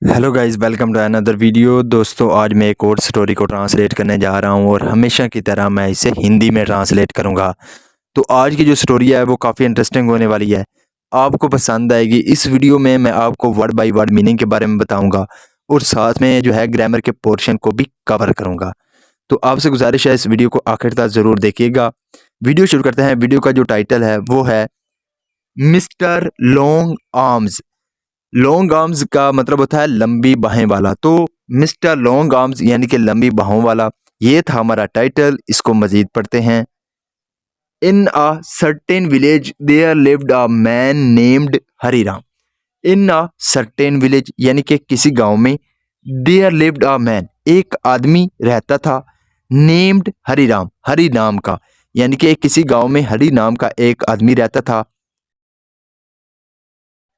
Hello guys, welcome to another video. दोस्तों, आज मैं एक और स्टोरी को ट्रांसलेट करने जा रहा हूं और हमेशा की तरह मैं इसे हिंदी में ट्रांसलेट करूंगा। तो आज की जो स्टोरी है वो काफ़ी इंटरेस्टिंग होने वाली है, आपको पसंद आएगी। इस वीडियो में मैं आपको वर्ड बाय वर्ड मीनिंग के बारे में बताऊंगा और साथ में जो है ग्रामर के पोर्शन को भी कवर करूँगा। तो आपसे गुजारिश है, इस वीडियो को आखिर तक ज़रूर देखिएगा। वीडियो शुरू करते हैं। वीडियो का जो टाइटल है वो है mister long arms. Long arms का मतलब होता है लंबी बाहें वाला। तो मिस्टर लॉन्ग आर्म्स यानी कि लंबी बाहों वाला, ये था हमारा टाइटल। इसको मजीद पढ़ते हैं। In a certain village there lived a man named Hariram. In a certain village यानी कि किसी गांव में, देयर लिव्ड अ मैन एक आदमी रहता था, नेम्ड हरिराम हरि नाम का, यानी कि किसी गांव में हरि नाम का एक आदमी रहता था।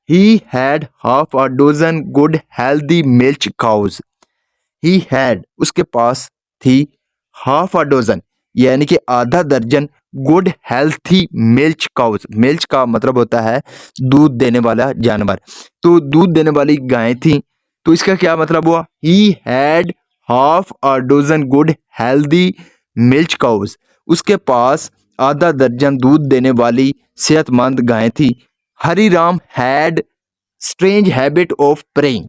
He had half a dozen good healthy milch cows. He had उसके पास थी half a dozen यानी कि आधा दर्जन good healthy milch cows. Milch का मतलब होता है दूध देने वाला जानवर। तो दूध देने वाली गायें थी। तो इसका क्या मतलब हुआ? He had half a dozen good healthy milch cows। उसके पास आधा दर्जन दूध देने वाली सेहतमंद गायें थी। Hariram had strange habit of praying.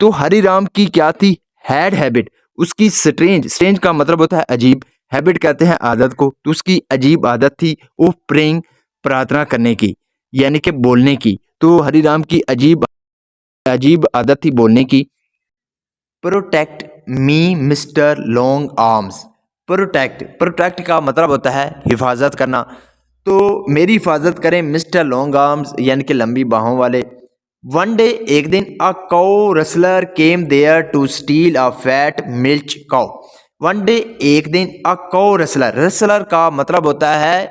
तो हरिराम की क्या थी? हैड हैबिट, उसकी स्ट्रेंज। स्ट्रेंज का मतलब होता है अजीब, हैबिट कहते हैं आदत को। तो उसकी अजीब आदत थी ऑफ प्रेइंग, प्रार्थना करने की, यानी कि बोलने की। तो हरिराम की अजीब अजीब आदत थी बोलने की। Protect me mister long arms. Protect, protect का मतलब होता है हिफाजत करना। तो मेरी हिफाजत करें मिस्टर लॉन्ग आर्म्स यानी कि लंबी बाहों वाले। वन डे एक दिन, a cow rustler came there to steal a fat milch cow. One day एक दिन, अ काउ रसलर। रसलर का मतलब होता है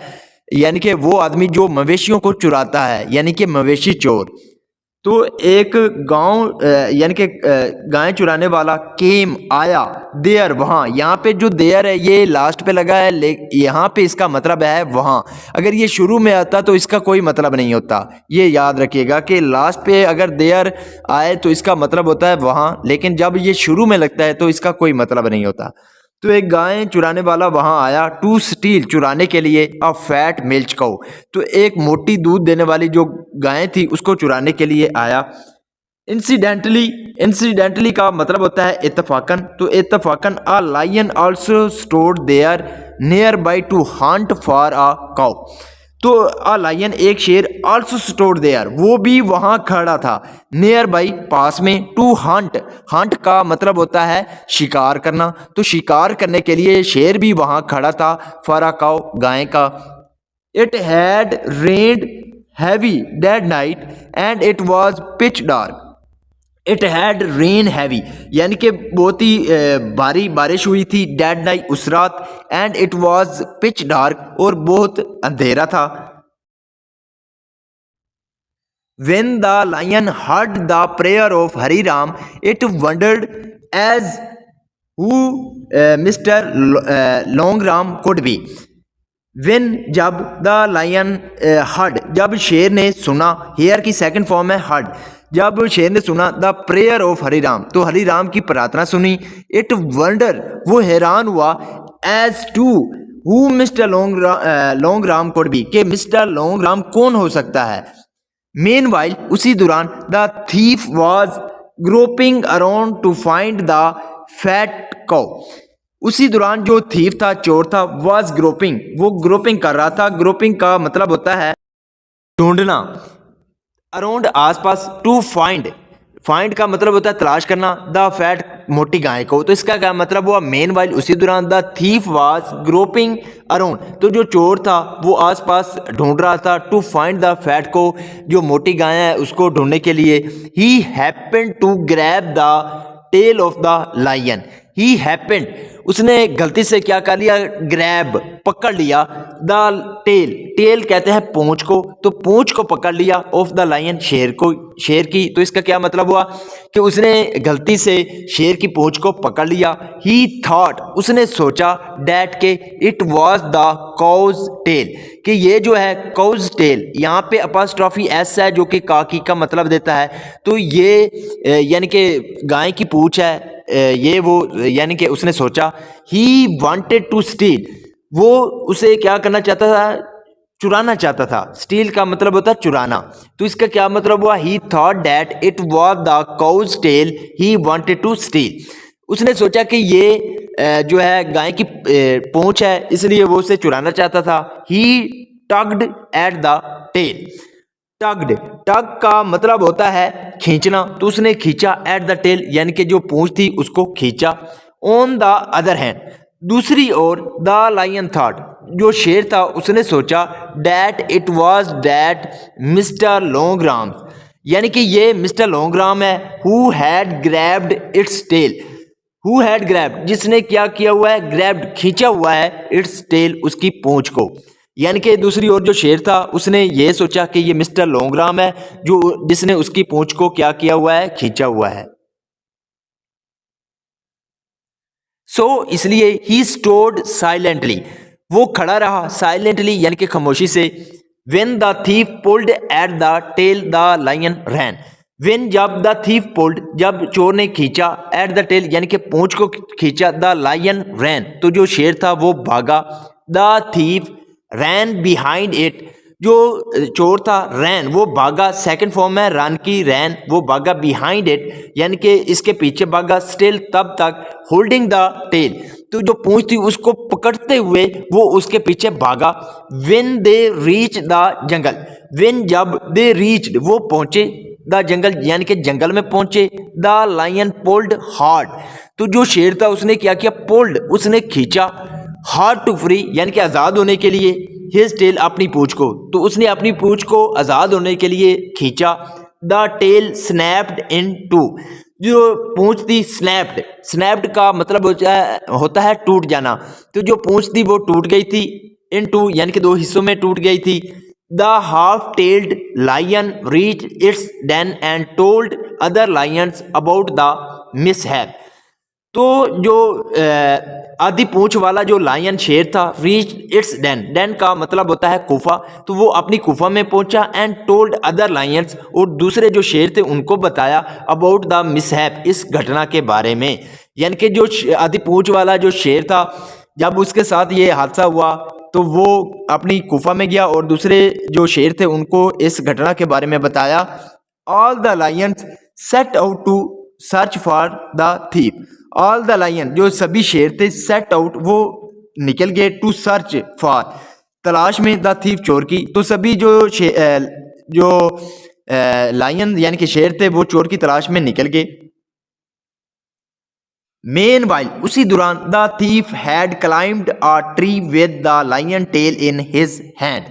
यानी कि वो आदमी जो मवेशियों को चुराता है, यानी कि मवेशी चोर। तो एक गांव यानी कि गाय चुराने वाला केम आया, देयर वहाँ। यहाँ पे जो देयर है ये लास्ट पे लगा है, यहाँ पे इसका मतलब है वहाँ। अगर ये शुरू में आता तो इसका कोई मतलब नहीं होता। ये याद रखिएगा कि लास्ट पे अगर देयर आए तो इसका मतलब होता है वहाँ, लेकिन जब ये शुरू में लगता है तो इसका कोई मतलब नहीं होता। तो एक गाय चुराने वाला वहां आया, टू स्टील चुराने के लिए, अ फैट मिल्च काउ। तो एक मोटी दूध देने वाली जो गाय थी उसको चुराने के लिए आया। इंसिडेंटली, इंसिडेंटली का मतलब होता है इत्तफाकन। तो इत्तफाकन, a lion also stored there near by to hunt for a cow. तो अ लायन एक शेर, आल्सो स्टोर्ड देयर वो भी वहां खड़ा था, नियर बाई पास में, टू हंट। हंट का मतलब होता है शिकार करना। तो शिकार करने के लिए शेर भी वहां खड़ा था, फॉर अ काउ गाय का। It had rained heavy that night and it was pitch dark. It had rain heavy यानी कि बहुत ही भारी बारिश हुई थी, डेड नाइट उस रात, and it was pitch dark और बहुत अंधेरा था। When the lion heard the prayer of Hariram it wondered as who mister long Ram could be. When जब, द लायन हर्ड जब शेर ने सुना, हेयर की सेकंड फॉर्म है हर्ड। जब शेर ने सुना द प्रेयर ऑफ हरिराम, तो हरिराम की प्रार्थना सुनी। इट वंडर वो हैरान हुआ, as to who mister long Ram could be के मिस्टर लॉन्ग राम कौन हो सकता है। मेन वाइल उसी दौरान, the thief was groping around to find the fat cow. उसी दौरान जो थीफ था, चोर था, वॉज ग्रोपिंग वो ग्रोपिंग कर रहा था। ग्रोपिंग का मतलब होता है ढूंढना। अराउंड आसपास, टू फाइंड, फाइंड का मतलब होता है तलाश करना, द फैट मोटी गाय को। तो इसका क्या मतलब हुआ? मेन वाइल उसी दौरान, the thief was groping around, तो जो चोर था वो आसपास ढूंढ रहा था, टू फाइंड द फैट को, जो मोटी गाय है उसको ढूंढने के लिए। He happened to grab the tail of the lion. He happened उसने गलती से क्या कर लिया? ग्रैब पकड़ लिया, द टेल, टेल कहते हैं पूंछ को, तो पूंछ को पकड़ लिया ऑफ द लायन, शेर को, शेर की। तो इसका क्या मतलब हुआ कि उसने गलती से शेर की पूंछ को पकड़ लिया। ही थॉट, उसने सोचा, डैट के it was the cow's tail, कि ये जो है काउज टेल, यहाँ पे अपॉस्ट्रोफी एस है जो कि काकी का मतलब देता है। तो ये यानी कि गाय की पूंछ है, ये वो यानी कि उसने सोचा। ही वांटेड टू स्टील, वो उसे क्या करना चाहता था, चुराना चाहता था। स्टील का मतलब होता है चुराना। तो इसका क्या मतलब हुआ, he thought that it was the cow's tail he wanted to steal, उसने सोचा कि ये जो है गाय की पूंछ है, इसलिए वो उसे चुराना चाहता था। He tugged at the tail, tugged, tug का मतलब होता है खींचना, तो उसने खींचा एट द टेल, यानी कि जो पूंछ थी उसको खींचा। ऑन द अदर हैंड, दूसरी ओर, द लायन थॉट, जो शेर था उसने सोचा, that it was that mister Longram, यानी कि ये मिस्टर लॉन्गराम है, who had grabbed its tail, who had grabbed, जिसने क्या किया हुआ है, ग्रैब्ड, खींचा हुआ है, इट्स टेल, उसकी पूंछ को। यानी कि दूसरी ओर जो शेर था उसने ये सोचा कि ये मिस्टर लॉन्गराम है, जो जिसने उसकी पूंछ को क्या किया हुआ है, खींचा हुआ है। सो इसलिए ही स्टोड साइलेंटली, वो खड़ा रहा, साइलेंटली यानी कि खामोशी से। When the thief pulled at the tail the lion ran, when, जब, द थीफ पुल्ड, जब चोर ने खींचा, एट द टेल यानी कि पूंछ को खींचा, द लायन रैन, तो जो शेर था वो भागा। The thief ran behind it, जो चोर था रैन, वो भागा, सेकंड फॉर्म है रन की, रैन, वो भागा, बिहाइंड इट यानी कि इसके पीछे भागा, स्टिल, तब तक, होल्डिंग द टेल, तो जो पूंछ थी उसको पकड़ते हुए वो उसके पीछे भागा। When they reach the jungle, when, जब, दे रीच्ड, वो पहुंचे, द जंगल यानी कि जंगल में पहुंचे। द लायन पुल्ड हार्ड, तो जो शेर था उसने क्या किया, पुल्ड, उसने खींचा, हार्ड टू फ्री यानी कि आज़ाद होने के लिए, हिज टेल, अपनी पूंछ को, तो उसने अपनी पूंछ को आज़ाद होने के लिए खींचा। The tail snapped in two, जो पूंछ थी, स्नैप्ड, स्नैप्ड का मतलब होता है टूट जाना, तो जो पूंछ थी वो टूट गई थी, इन टू यानी कि दो हिस्सों में टूट गई थी। The half tailed lion reach its den and told other lions about the mishap, तो जो आधी पूंछ वाला जो लायन शेर था, रीच इट्स डेन, डेन का मतलब होता है गुफा, तो वो अपनी गुफा में पहुंचा। एंड टोल्ड अदर लायंस, और दूसरे जो शेर थे उनको बताया, अबाउट द मिसहैप, इस घटना के बारे में। यानी कि जो आधी पूंछ वाला जो शेर था, जब उसके साथ ये हादसा हुआ तो वो अपनी गुफा में गया और दूसरे जो शेर थे उनको इस घटना के बारे में बताया। All the lions set out to search for the thief, all the lion, जो सभी शेर थे, सेट आउट, वो निकल गए, टू सर्च फॉर, तलाश में, द थीफ, चोर की। तो सभी जो लायन यानी कि शेर थे वो चोर की तलाश में निकल गए। मेन वाइल, उसी दौरान, the thief had climbed a tree with the lion tail in his hand,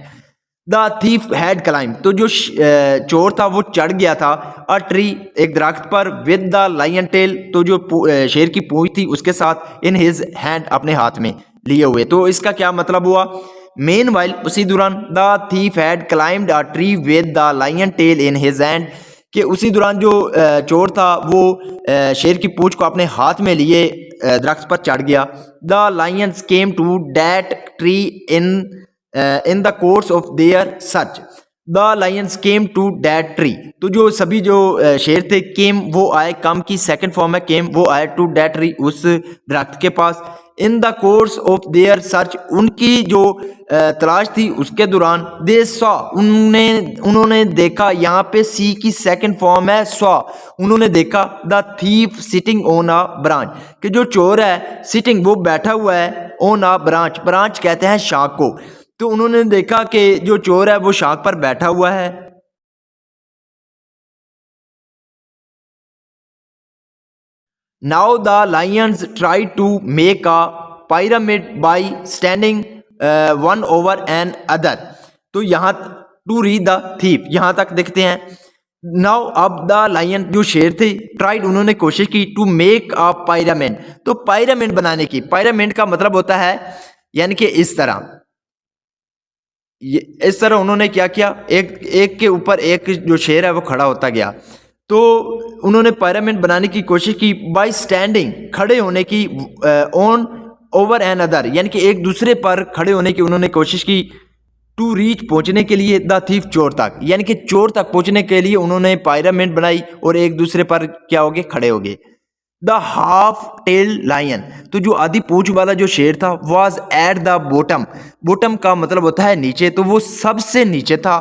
the thief had climb, तो जो चोर था वो चढ़ गया था, अ ट्री, एक दरख्त पर, विद द लायन टेल, तो जो शेर की पूंछ थी उसके साथ, इन हिज हैंड, अपने हाथ में लिए हुए। तो इसका क्या मतलब हुआ, मेन वाइल, उसी दौरान, the thief had climbed a tree with the lion tail in his hand, कि उसी दौरान जो चोर था वो शेर की पूंछ को अपने हाथ में लिए दरख्त पर चढ़ गया। The lions came to that tree in the course of their search, the lions came to that tree, तो जो सभी जो शेर थे, केम, वो आए, कम की सेकंड फॉर्म है केम, वो आए, टू दैट ट्री, उस दरख्त के पास। In the course of their search, उनकी जो तलाश थी उसके दौरान, दे सॉ, उन्होंने देखा, यहाँ पे सी की सेकंड फॉर्म है सॉ, उन्होंने देखा, the thief sitting on a branch, कि जो चोर है, सिटिंग, वो बैठा हुआ है, ऑन अ ब्रांच, ब्रांच कहते हैं शाख को, तो उन्होंने देखा कि जो चोर है वो शाख पर बैठा हुआ है। Now the lions try to make a pyramid by standing one over an other, तो यहाँ टू रीड द थीफ, यहाँ तक देखते हैं। नाउ, अब द लायन, जो शेर थे, ट्राइड, उन्होंने कोशिश की, टू मेक अ पायरामिड, तो पायरामिड बनाने की, पायरामिड का मतलब होता है यानी कि इस तरह, ये इस तरह उन्होंने क्या किया, एक एक के ऊपर एक जो शेर है वो खड़ा होता गया। तो उन्होंने पिरामिड बनाने की कोशिश की बाय स्टैंडिंग, खड़े होने की, ऑन ओवर एन अदर, यानी कि एक दूसरे पर खड़े होने की उन्होंने कोशिश की। टू रीच, पहुंचने के लिए, द थीफ, चोर तक, यानी कि चोर तक पहुंचने के लिए उन्होंने पिरामिड बनाई और एक दूसरे पर क्या हो गए, खड़े हो गए। द हाफ टेल लायन, तो जो आधी पूंछ वाला जो शेर था, was at the bottom, bottom का मतलब होता है नीचे, तो वो सबसे नीचे था।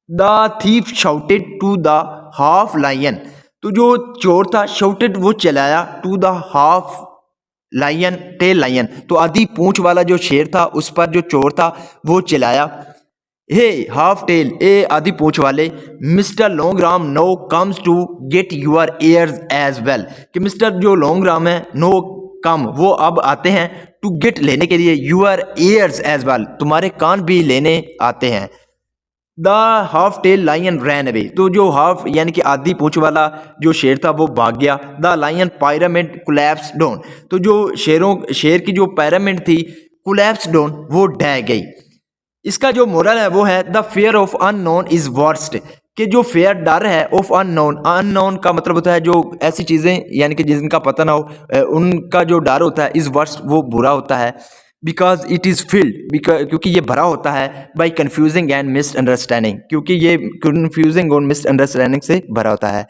The thief shouted to the half lion, तो जो चोर था शाउटेड वो चिल्लाया, to the half lion, tail lion, तो आधी पूंछ वाला जो शेर था उस पर जो चोर था वो चिल्लाया, हे हाफ टेल, ए आधी पूंछ वाले, mister long Ram no comes to get your ears as well, कि मिस्टर जो लॉन्ग राम है, नो कम, वो अब आते हैं, टू गेट लेने के लिए, यूर एयर्स एज वेल, तुम्हारे कान भी लेने आते हैं। The half tail lion ran away, तो जो हाफ यानी कि आधी पूंछ वाला जो शेर था वो भाग गया। The lion pyramid collapse down, तो जो शेर की जो पिरामिड थी कोलैप्स डाउन, वो ढह गई। इसका जो मोरल है वो है, the fear of unknown is worst, कि जो फेयर डर है ऑफ अननोन, अननोन का मतलब होता है जो ऐसी चीज़ें यानी कि जिनका पता ना हो, उनका जो डर होता है, इज वर्स्ट, वो बुरा होता है। बिकॉज इट इज़ फिल्ड, क्योंकि ये भरा होता है, बाई कन्फ्यूजिंग एंड मिसअंडरस्टैंडिंग, क्योंकि ये कन्फ्यूजिंग और मिसअंडरस्टैंडिंग से भरा होता है।